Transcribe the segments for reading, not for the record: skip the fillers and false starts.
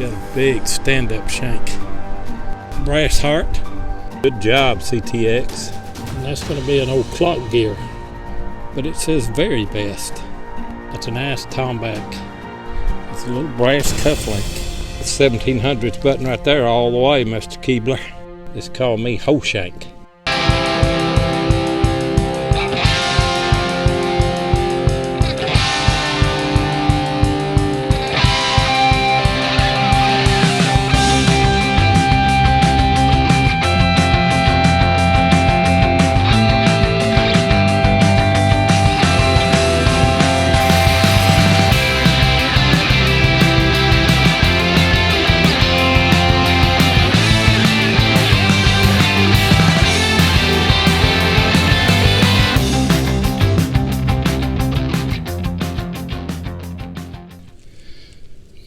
got a big stand-up shank. Brass heart. Good job, CTX. And that's going to be an old clock gear. But it says very best. That's a nice tomback. It's a little brass cufflink. It's 1700s button right there all the way, Mr. Keebler. It's called me Ho Shank.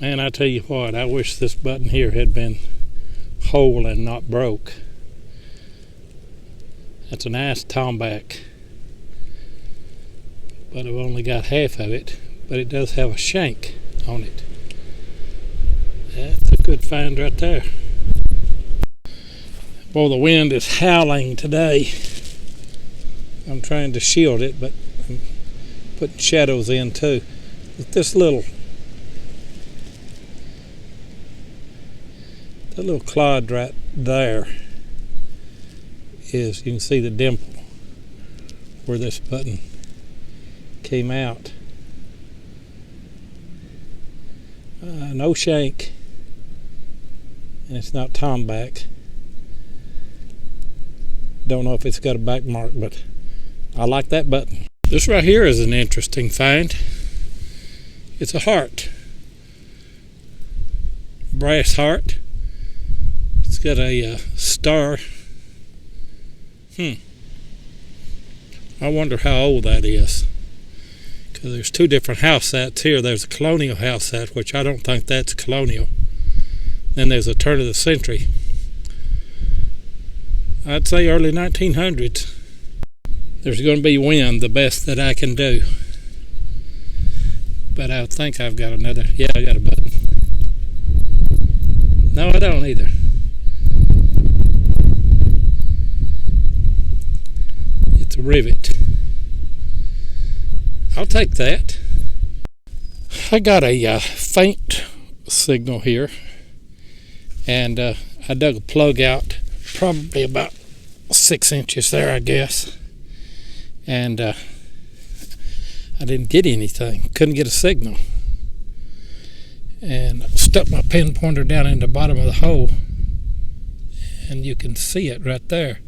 Man, I tell you what, I wish this button here had been whole and not broke. That's a nice tomback, but I've only got half of it, but it does have a shank on it. That's a good find right there. Boy, the wind is howling today. I'm trying to shield it, but I'm putting shadows in too. With this little that little clod right there is, you can see the dimple where this button came out. No shank, and it's not tomback. Don't know if it's got a back mark, but I like that button. This right here is an interesting find. It's a heart, brass heart. It's got a star. I wonder how old that is. Because there's two different house sets here. There's a colonial house set, which I don't think that's colonial. Then there's a turn of the century. I'd say early 1900s. There's going to be wind, the best that I can do. But I think I've got another. Yeah, I got a button. No, I don't either. It's a rivet. I'll take that. I got a faint signal here, and I dug a plug out probably about 6 inches there, I guess, and I didn't get anything. Couldn't get a signal, and I stuck my pin pointer down in the bottom of the hole, and you can see it right there.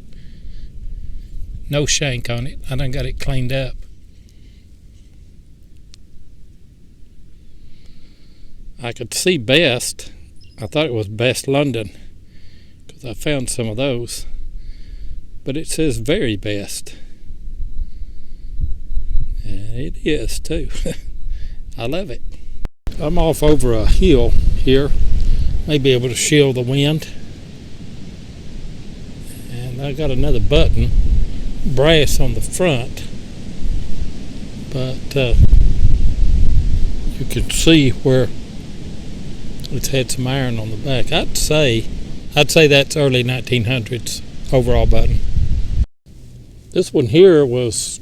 No shank on it. I done got it cleaned up. I could see Best. I thought it was Best London because I found some of those, but it says very best, and it is too. I love it. I'm off over a hill here, may be able to shield the wind, and I got another button, brass on the front, but you can see where it's had some iron on the back. I'd say that's early 1900s overall button. This one here was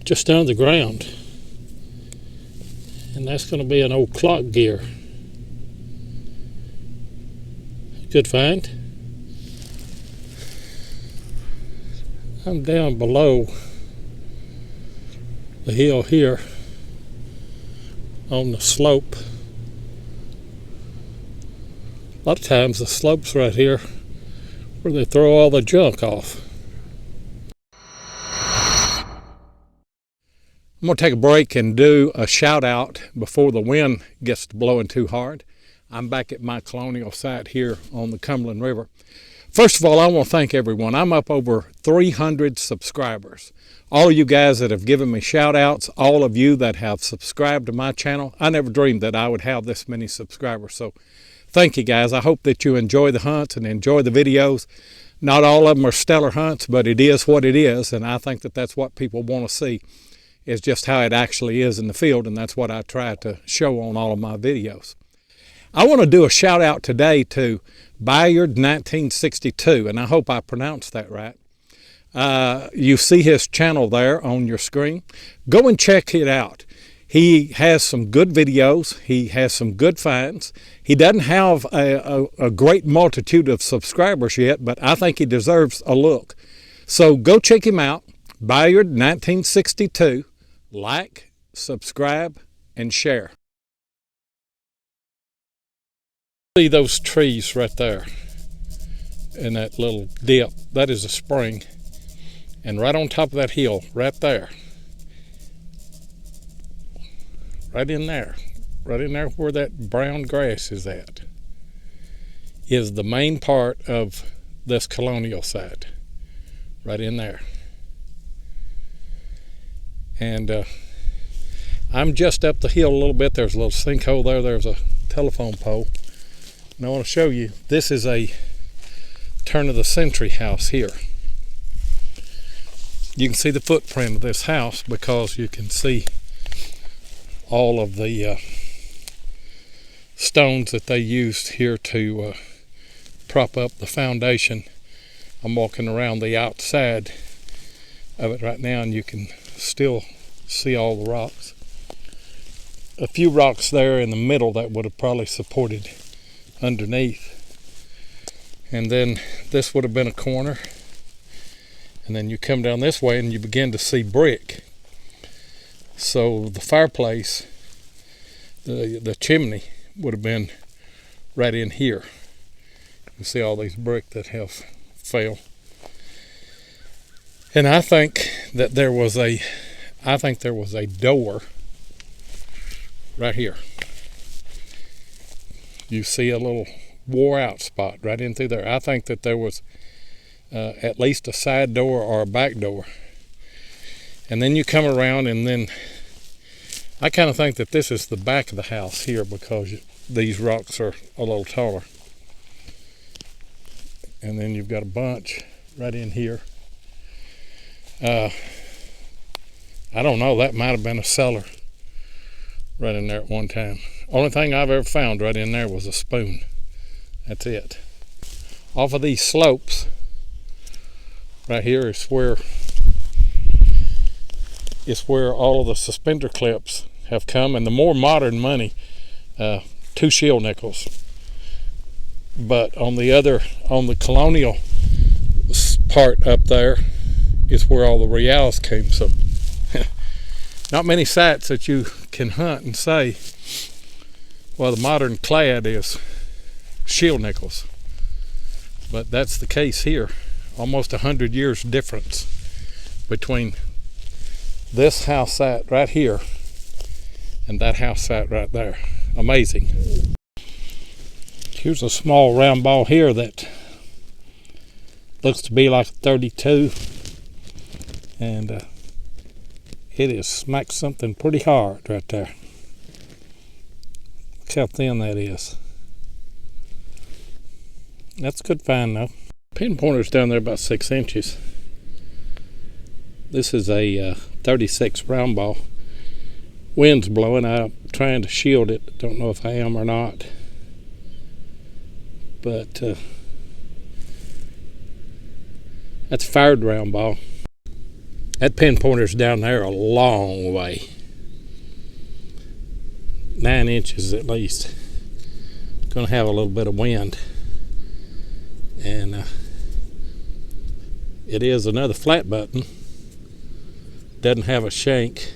just under the ground, and that's going to be an old clock gear. Good find. I'm down below the hill here on the slope. A lot of times the slope's right here where they throw all the junk off. I'm going to take a break and do a shout out before the wind gets to blowing too hard. I'm back at my colonial site here on the Cumberland River. First of all, I want to thank everyone. I'm up over 300 subscribers. All of you guys that have given me shout outs, all of you that have subscribed to my channel. I never dreamed that I would have this many subscribers. So thank you guys. I hope that you enjoy the hunts and enjoy the videos. Not all of them are stellar hunts, but it is what it is, and I think that that's what people want to see, is just how it actually is in the field, and that's what I try to show on all of my videos. I want to do a shout out today to Bayard 1962, and I hope I pronounced that right. You see his channel there on your screen. Go and check it out. He has some good videos. He has some good finds. He doesn't have a great multitude of subscribers yet, but I think he deserves a look. So go check him out, Bayard 1962. Like, subscribe, and share. See those trees right there in that little dip? That is a spring. And right on top of that hill, right there, right in there where that brown grass is at, is the main part of this colonial site. Right in there. And I'm just up the hill a little bit. There's a little sinkhole there. There's a telephone pole. And I want to show you, this is a turn of the century house here. You can see the footprint of this house because you can see all of the stones that they used here to prop up the foundation. I'm walking around the outside of it right now, and you can still see all the rocks. A few rocks there in the middle that would have probably supported underneath. And then this would have been a corner. And then you come down this way and you begin to see brick. So the fireplace, the chimney would have been right in here. You see all these brick that have fell. And I think that there was a door right here. You see a little wore out spot right in through there. I think that there was at least a side door or a back door. And then you come around, and then I kind of think that this is the back of the house here because these rocks are a little taller. And then you've got a bunch right in here. I don't know, that might have been a cellar right in there at one time. Only thing I've ever found right in there was a spoon. That's it. Off of these slopes right here is where all of the suspender clips have come, and the more modern money, 2 shield nickels. But on the colonial part up there is where all the reals came. So not many sites that you can hunt and say, well, the modern clad is shield nickels. But that's the case here. Almost 100 years difference between this house site right here and that house site right there. Amazing. Here's a small round ball here that looks to be like a 32, and it is smacked something pretty hard right there. Look how thin that is. That's a good find though. Pin pointer's down there about 6 inches. This is a 36 round ball. Wind's blowing. I'm trying to shield it. Don't know if I am or not. But that's a fired round ball. That pin pointer's down there a long way. 9 inches at least. Gonna have a little bit of wind. And it is another flat button. Doesn't have a shank.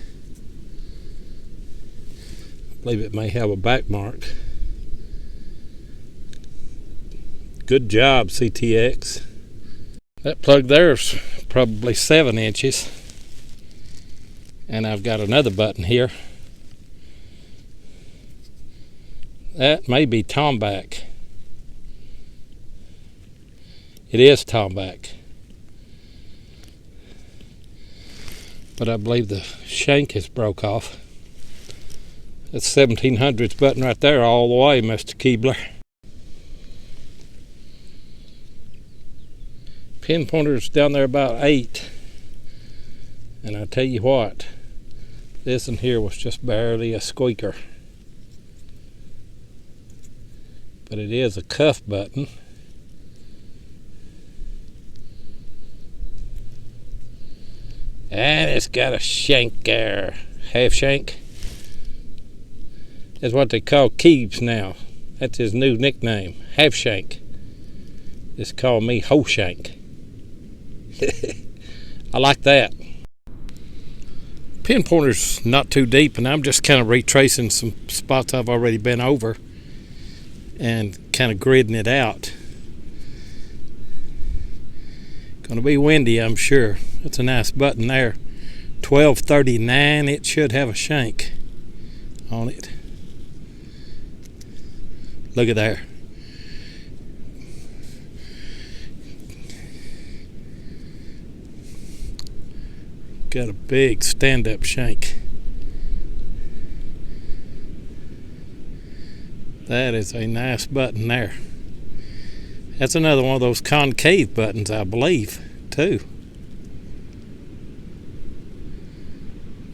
I believe it may have a back mark. Good job, CTX. That plug there's probably 7 inches. And I've got another button here. That may be tomback. It is tomback. But I believe the shank is broke off. That's 1700s button right there all the way, Mr. Keebler. Pin pointer's down there about 8. And I tell you what, this in here was just barely a squeaker. but it is a cuff button. And it's got a shank there, half shank. That's what they call Keebs now. That's his new nickname, half shank. Just call me whole shank. I like that. Pin pointer's not too deep, and I'm just kind of retracing some spots I've already been over and kind of gridding it out. Gonna be windy, I'm sure. That's a nice button there. 1239, it should have a shank on it. Look at there. Got a big stand-up shank. That is a nice button there. That's another one of those concave buttons, I believe, too.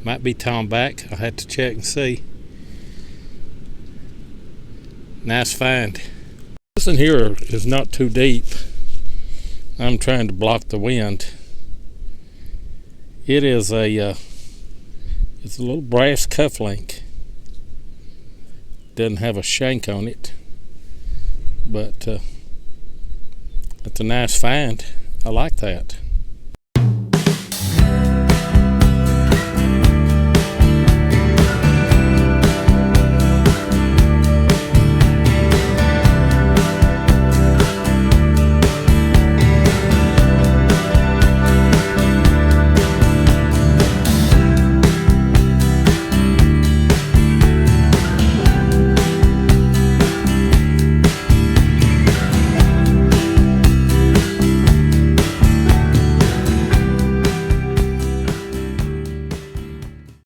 Might be toned back. I'll have to check and see. Nice find. This in here is not too deep. I'm trying to block the wind. It is it's a little brass cuff link. Doesn't have a shank on it, but that's a nice find. I like that.